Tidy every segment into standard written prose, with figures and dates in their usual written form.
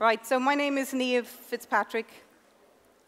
Right, so my name is Niamh Fitzpatrick,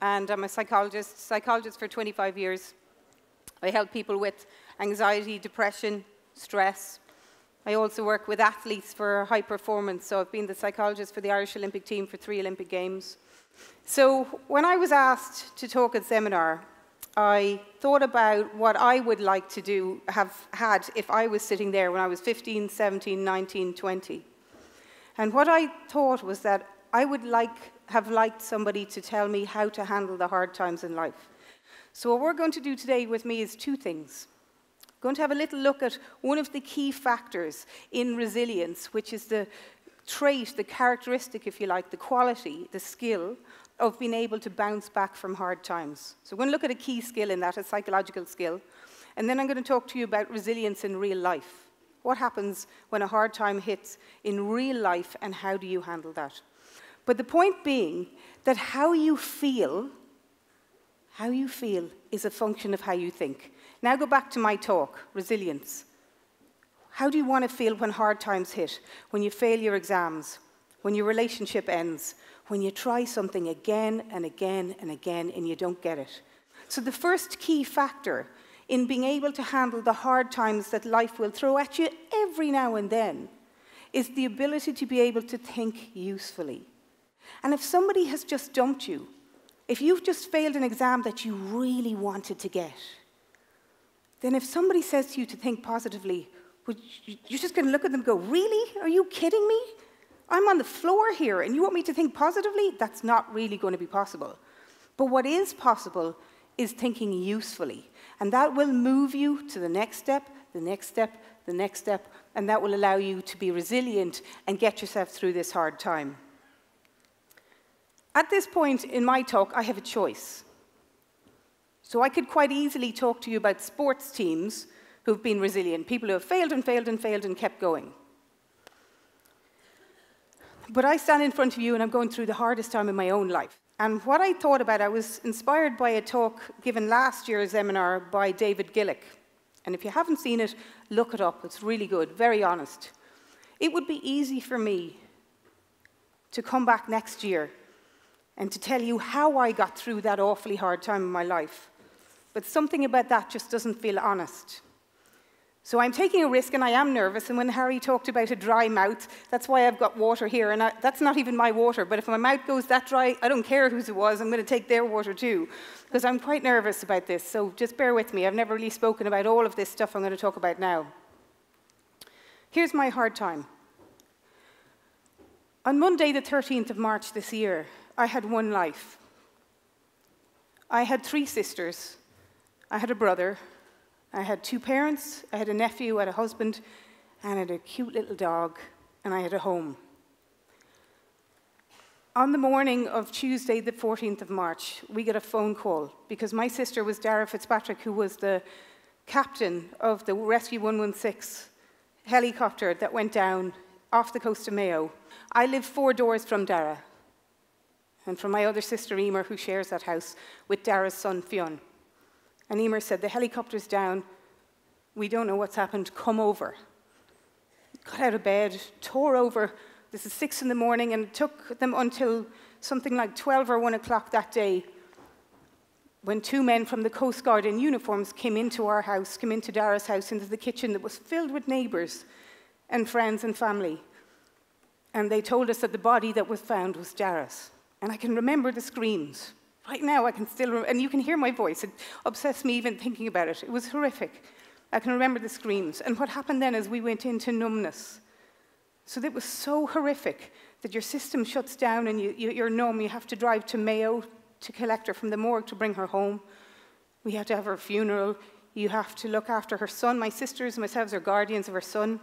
and I'm a psychologist for 25 years. I help people with anxiety, depression, stress. I also work with athletes for high performance, so I've been the psychologist for the Irish Olympic team for 3 Olympic Games. So when I was asked to talk at Zeminar, I thought about what I would like to have had if I was sitting there when I was 15, 17, 19, 20. And what I thought was that I would have liked somebody to tell me how to handle the hard times in life. So what we're going to do today with me is 2 things. We're going to have a little look at one of the key factors in resilience, which is the trait, the characteristic, if you like, the quality, the skill of being able to bounce back from hard times. So we're going to look at a key skill in that, a psychological skill. And then I'm going to talk to you about resilience in real life. What happens when a hard time hits in real life, and how do you handle that? But the point being that how you feel is a function of how you think. Now go back to my talk, resilience. How do you want to feel when hard times hit, when you fail your exams, when your relationship ends, when you try something again and again and again and you don't get it? So the first key factor in being able to handle the hard times that life will throw at you every now and then is the ability to be able to think usefully. And if somebody has just dumped you, if you've just failed an exam that you really wanted to get, then if somebody says to you to think positively, you're just going to look at them and go, really? Are you kidding me? I'm on the floor here and you want me to think positively? That's not really going to be possible. But what is possible is thinking usefully. And that will move you to the next step, the next step, the next step, and that will allow you to be resilient and get yourself through this hard time. At this point in my talk, I have a choice. So I could quite easily talk to you about sports teams who've been resilient, people who have failed and failed and failed and kept going. But I stand in front of you and I'm going through the hardest time in my own life. And what I thought about, I was inspired by a talk given last year's Zeminar by David Gillick. And if you haven't seen it, look it up. It's really good, very honest. It would be easy for me to come back next year and to tell you how I got through that awfully hard time in my life. But something about that just doesn't feel honest. So I'm taking a risk and I am nervous, and when Harry talked about a dry mouth, that's why I've got water here, and that's not even my water, but if my mouth goes that dry, I don't care whose it was, I'm going to take their water too, because I'm quite nervous about this, so just bear with me. I've never really spoken about all of this stuff I'm going to talk about now. Here's my hard time. On Monday, the 13th of March this year, I had one life. I had 3 sisters. I had a brother. I had 2 parents. I had a nephew, I had a husband, and I had a cute little dog, and I had a home. On the morning of Tuesday, the 14th of March, we got a phone call because my sister was Niamh Fitzpatrick, who was the captain of the Rescue 116 helicopter that went down off the coast of Mayo. I live 4 doors from Dara, and from my other sister, Emer, who shares that house with Dara's son, Fionn. And Emer said, the helicopter's down, we don't know what's happened, come over. Got out of bed, tore over, this is 6 in the morning, and it took them until something like 12 or 1 o'clock that day when 2 men from the Coast Guard in uniforms came into our house, came into Dara's house, into the kitchen that was filled with neighbours and friends and family. And they told us that the body that was found was Dara's. And I can remember the screams. Right now, I can still remember, and you can hear my voice. It obsessed me even thinking about it. It was horrific. I can remember the screams. And what happened then is we went into numbness. So it was so horrific that your system shuts down and you're numb. You have to drive to Mayo to collect her from the morgue to bring her home. We had to have her funeral. You have to look after her son. My sisters and myself are guardians of her son.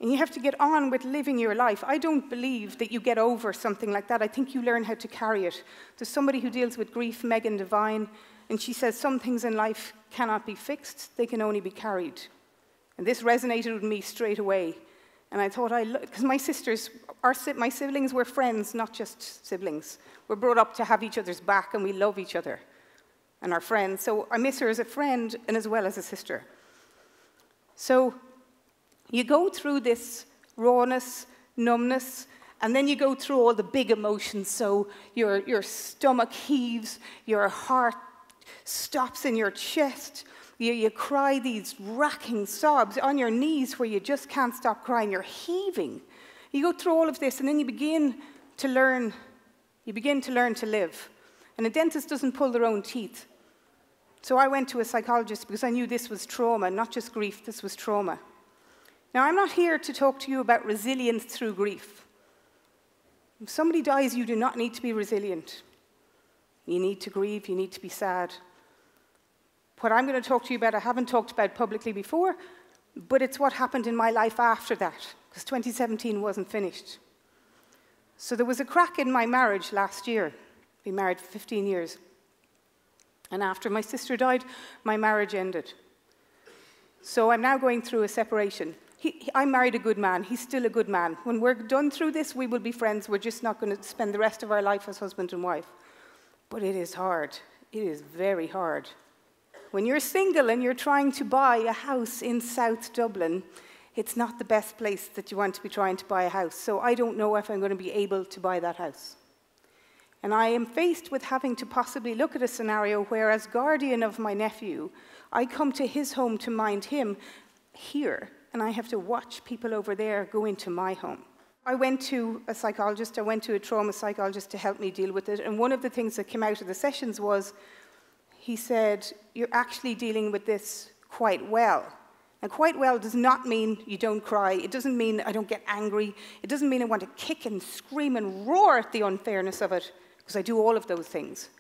And you have to get on with living your life. I don't believe that you get over something like that. I think you learn how to carry it. There's somebody who deals with grief, Megan Devine, and she says some things in life cannot be fixed, they can only be carried. And this resonated with me straight away. And I thought, because my siblings were friends, not just siblings. We're brought up to have each other's back, and we love each other and our friends. So I miss her as a friend and as well as a sister. So you go through this rawness, numbness, And then you go through all the big emotions, so your stomach heaves, your heart stops in your chest, you cry these racking sobs on your knees where you just can't stop crying, you're heaving. You go through all of this, and then you begin to learn to live. And a dentist doesn't pull their own teeth. So I went to a psychologist because I knew this was trauma, not just grief, this was trauma. Now, I'm not here to talk to you about resilience through grief. If somebody dies, you do not need to be resilient. You need to grieve, you need to be sad. What I'm going to talk to you about, I haven't talked about publicly before, but it's what happened in my life after that, because 2017 wasn't finished. So there was a crack in my marriage last year. Been married for 15 years. And after my sister died, my marriage ended. So I'm now going through a separation. I married a good man. He's still a good man. When we're done through this, we will be friends. We're just not going to spend the rest of our life as husband and wife. But it is hard. It is very hard. When you're single and you're trying to buy a house in South Dublin, it's not the best place that you want to be trying to buy a house. So I don't know if I'm going to be able to buy that house. And I am faced with having to possibly look at a scenario where, as guardian of my nephew, I come to his home to mind him here, and I have to watch people over there go into my home. I went to a psychologist, I went to a trauma psychologist to help me deal with it, and one of the things that came out of the sessions was, he said, you're actually dealing with this quite well. And quite well does not mean you don't cry. It doesn't mean I don't get angry. It doesn't mean I want to kick and scream and roar at the unfairness of it, because I do all of those things.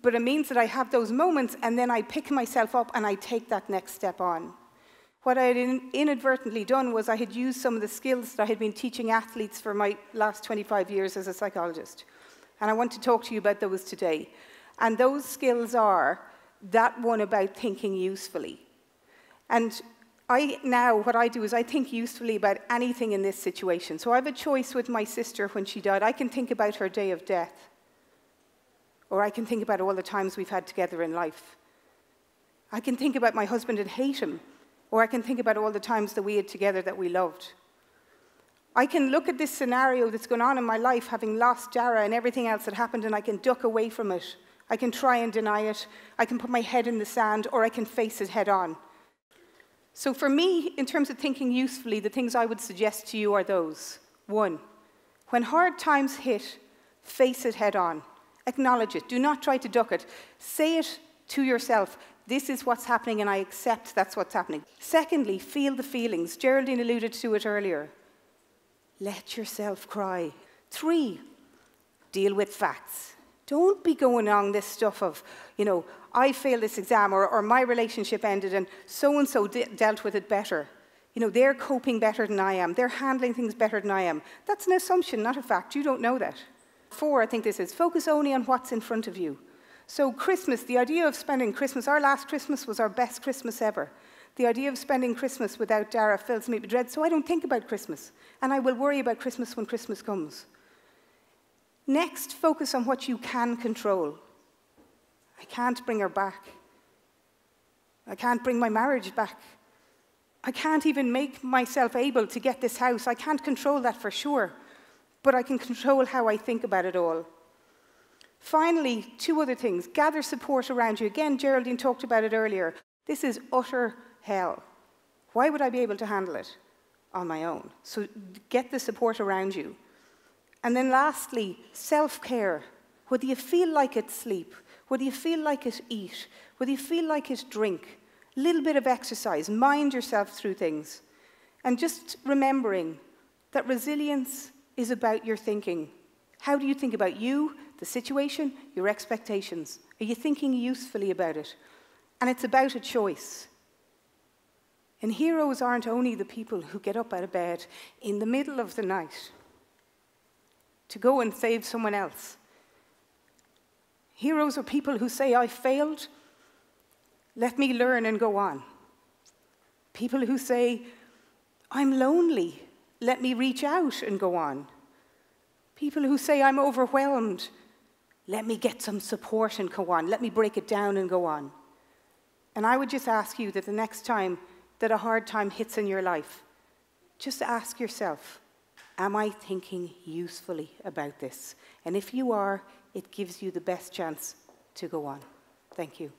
But it means that I have those moments, and then I pick myself up and I take that next step on. What I had inadvertently done was I had used some of the skills that I had been teaching athletes for my last 25 years as a psychologist. And I want to talk to you about those today. And those skills are that one about thinking usefully. And what I do is I think usefully about anything in this situation. So I have a choice with my sister when she died. I can think about her day of death. Or I can think about all the times we've had together in life. I can think about my husband and hate him. Or I can think about all the times that we had together that we loved. I can look at this scenario that's going on in my life, having lost Dara and everything else that happened, and I can duck away from it. I can try and deny it. I can put my head in the sand, or I can face it head on. So for me, in terms of thinking usefully, the things I would suggest to you are those. 1, when hard times hit, face it head on. Acknowledge it. Do not try to duck it. Say it to yourself. This is what's happening, and I accept that's what's happening. Secondly, feel the feelings. Geraldine alluded to it earlier. Let yourself cry. 3, deal with facts. Don't be going on this stuff of, I failed this exam, or my relationship ended, and so-and-so dealt with it better. They're coping better than I am. They're handling things better than I am. That's an assumption, not a fact. You don't know that. 4, I think this is, focus only on what's in front of you. So Christmas, the idea of spending Christmas, our last Christmas was our best Christmas ever. The idea of spending Christmas without Dara fills me with dread, so I don't think about Christmas. And I will worry about Christmas when Christmas comes. Next, focus on what you can control. I can't bring her back. I can't bring my marriage back. I can't even make myself able to get this house. I can't control that for sure. But I can control how I think about it all. Finally, 2 other things. Gather support around you. Again, Geraldine talked about it earlier. This is utter hell. Why would I be able to handle it on my own? So get the support around you. And then lastly, self-care. Whether you feel like it, sleep. Whether you feel like it, eat. Whether you feel like it, drink. A little bit of exercise. Mind yourself through things. And just remembering that resilience is about your thinking. How do you think about you, the situation, your expectations? Are you thinking usefully about it? And it's about a choice. And heroes aren't only the people who get up out of bed in the middle of the night to go and save someone else. Heroes are people who say, I failed, let me learn and go on. People who say, I'm lonely, let me reach out and go on. People who say, I'm overwhelmed, let me get some support and go on. Let me break it down and go on. And I would just ask you that the next time that a hard time hits in your life, just ask yourself, Am I thinking usefully about this? And if you are, it gives you the best chance to go on. Thank you.